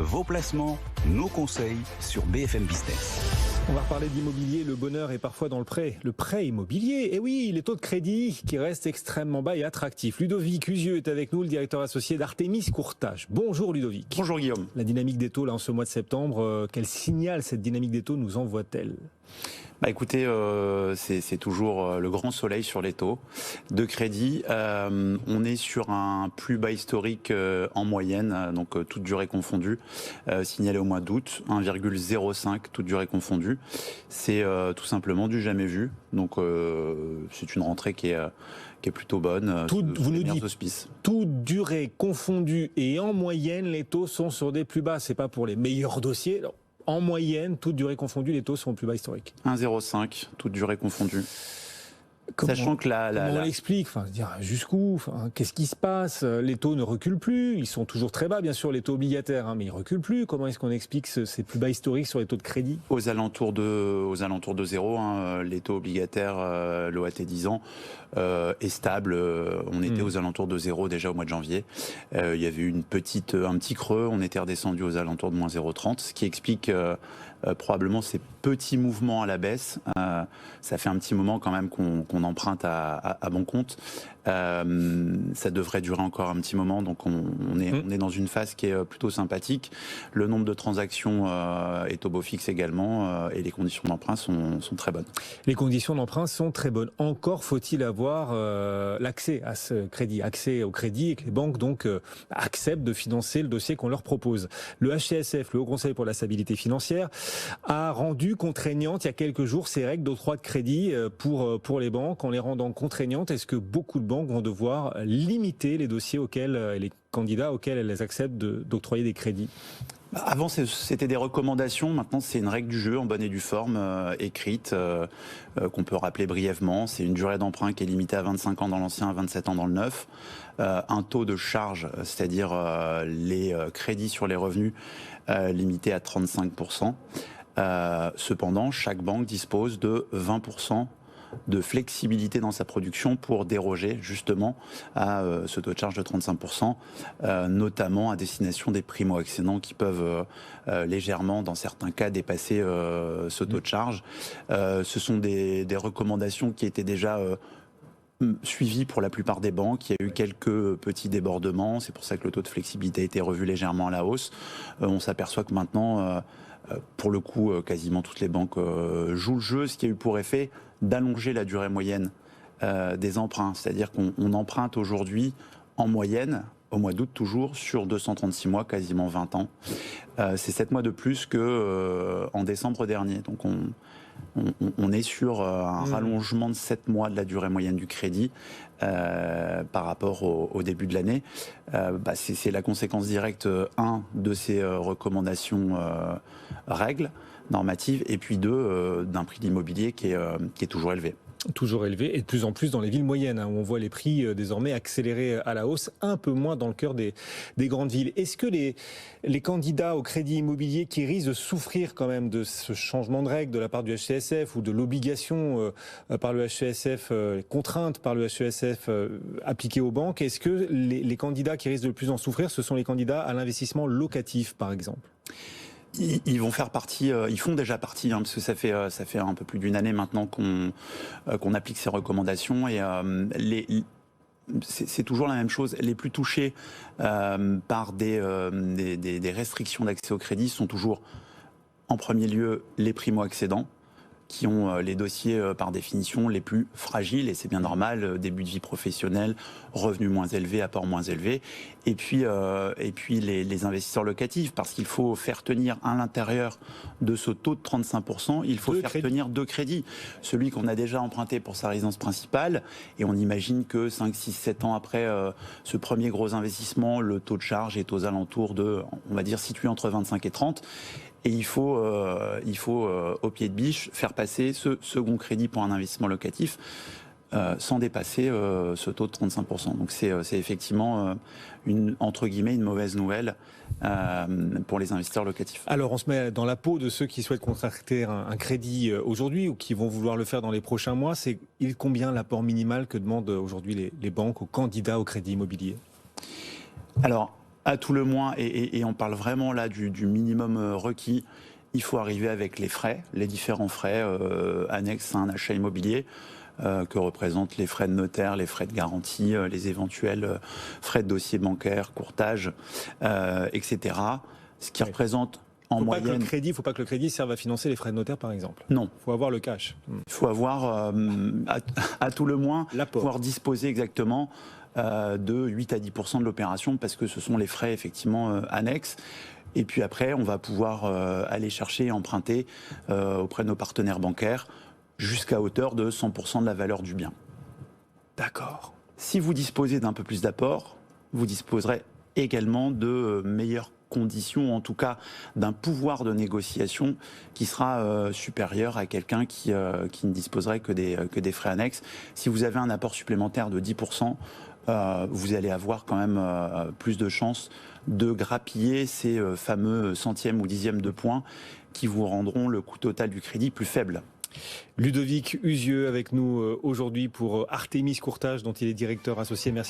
Vos placements, nos conseils sur BFM Business. On va reparler d'immobilier. Le bonheur est parfois dans le prêt. Le prêt immobilier, et oui, les taux de crédit qui restent extrêmement bas et attractifs. Ludovic Usieux est avec nous, le directeur associé d'Artemis Courtage. Bonjour Ludovic. Bonjour Guillaume. La dynamique des taux là en ce mois de septembre, quel signal cette dynamique des taux nous envoie-t-elle ? Écoutez, c'est toujours le grand soleil sur les taux de crédit. On est sur un plus bas historique en moyenne, donc toute durée confondue, signalé au mois d'août, 1,05 toute durée confondue. C'est tout simplement du jamais vu. Donc c'est une rentrée qui est plutôt bonne. Vous nous dites toute durée confondue et en moyenne, les taux sont sur des plus bas. C'est pas pour les meilleurs dossiers. Non. En moyenne, toute durée confondue, les taux sont plus bas historiques. 1,05, toute durée confondue. Sachant que comment on l'explique, jusqu'où, qu'est-ce qui se passe? Les taux ne reculent plus, ils sont toujours très bas, bien sûr, les taux obligataires, mais ils reculent plus. Comment est-ce qu'on explique ces plus bas historiques sur les taux de crédit? Aux alentours de zéro, les taux obligataires, l'OAT 10 ans est stable. On était aux alentours de zéro déjà au mois de janvier. Il y avait eu un petit creux, on était redescendu aux alentours de moins 0,30, ce qui explique probablement ces petits mouvements à la baisse. Ça fait un petit moment quand même qu'on emprunte à bon compte. Ça devrait durer encore un petit moment, donc on est dans une phase qui est plutôt sympathique. Le nombre de transactions est au beau fixe également, et les conditions d'emprunt sont très bonnes. Les conditions d'emprunt sont très bonnes. Encore faut-il avoir l'accès à ce crédit, accès au crédit, et que les banques donc acceptent de financer le dossier qu'on leur propose. Le HCSF, le Haut Conseil pour la stabilité financière, a rendu contraignantes il y a quelques jours ces règles d'octroi de crédit pour les banques. En les rendant contraignantes, est-ce que beaucoup de banques vont devoir limiter les dossiers les candidats auxquels elles acceptent d'octroyer des crédits? Avant, c'était des recommandations. Maintenant, c'est une règle du jeu en bonne et due forme, écrite, qu'on peut rappeler brièvement. C'est une durée d'emprunt qui est limitée à 25 ans dans l'ancien, à 27 ans dans le neuf. Un taux de charge, c'est-à-dire les crédits sur les revenus, limité à 35%. Cependant, chaque banque dispose de 20% de flexibilité dans sa production pour déroger justement à ce taux de charge de 35%, notamment à destination des primo-accédants qui peuvent légèrement, dans certains cas, dépasser ce taux de charge. Ce sont des recommandations qui étaient déjà suivies pour la plupart des banques. Il y a eu quelques petits débordements, c'est pour ça que le taux de flexibilité a été revu légèrement à la hausse. On s'aperçoit que maintenant, pour le coup, quasiment toutes les banques jouent le jeu, ce qui a eu pour effet d'allonger la durée moyenne des emprunts. C'est-à-dire qu'on emprunte aujourd'hui en moyenne, au mois d'août toujours, sur 236 mois, quasiment 20 ans. C'est 7 mois de plus qu'en décembre dernier. Donc on est sur un rallongement de 7 mois de la durée moyenne du crédit par rapport au début de l'année. C'est la conséquence directe, de ces recommandations règles normatives, et puis d'un prix d'immobilier qui est toujours élevé. Toujours élevé, et de plus en plus dans les villes moyennes, où on voit les prix désormais accélérer à la hausse, un peu moins dans le cœur des grandes villes. Est-ce que les candidats au crédit immobilier qui risquent de souffrir quand même de ce changement de règles de la part du HCSF, ou de l'obligation par le HCSF, contrainte par le HCSF appliquée aux banques, est-ce que les candidats qui risquent de le plus en souffrir, ce sont les candidats à l'investissement locatif, par exemple ? Ils vont faire partie, ils font déjà partie, parce que ça fait un peu plus d'une année maintenant qu'on applique ces recommandations, et c'est toujours la même chose. Les plus touchés par des restrictions d'accès au crédit sont toujours, en premier lieu, les primo-accédants, qui ont les dossiers par définition les plus fragiles, et c'est bien normal, début de vie professionnelle, revenus moins élevés, apports moins élevés, et puis les investisseurs locatifs, parce qu'il faut faire tenir à l'intérieur de ce taux de 35%, il faut faire tenir deux crédits. Celui qu'on a déjà emprunté pour sa résidence principale, et on imagine que 5, 6, 7 ans après ce premier gros investissement, le taux de charge est aux alentours de, on va dire, situé entre 25 et 30. Et il faut au pied de biche faire passer ce second crédit pour un investissement locatif sans dépasser ce taux de 35%. Donc c'est effectivement entre guillemets une mauvaise nouvelle pour les investisseurs locatifs. Alors on se met dans la peau de ceux qui souhaitent contracter un crédit aujourd'hui, ou qui vont vouloir le faire dans les prochains mois. C'est combien l'apport minimal que demandent aujourd'hui les banques aux candidats au crédit immobilier ? Alors, À tout le moins, et on parle vraiment là du minimum requis, il faut arriver avec les frais, les différents frais annexes à un achat immobilier, que représentent les frais de notaire, les frais de garantie, les éventuels frais de dossier bancaire, courtage, etc. Ce qui représente en moyenne... Il ne faut pas que le crédit serve à financer les frais de notaire, par exemple. Non. Il faut avoir le cash. Il faut avoir, à tout le moins, pouvoir disposer exactement de 8 à 10% de l'opération, parce que ce sont les frais effectivement annexes. Et puis après, on va pouvoir aller chercher et emprunter auprès de nos partenaires bancaires jusqu'à hauteur de 100% de la valeur du bien. D'accord. Si vous disposez d'un peu plus d'apport, vous disposerez également de meilleures conditions, en tout cas d'un pouvoir de négociation qui sera supérieur à quelqu'un qui ne disposerait que des frais annexes. Si vous avez un apport supplémentaire de 10%, vous allez avoir quand même plus de chances de grappiller ces fameux centièmes ou dixièmes de points qui vous rendront le coût total du crédit plus faible. Ludovic Usieux avec nous aujourd'hui pour Artémis Courtage, dont il est directeur associé. Merci.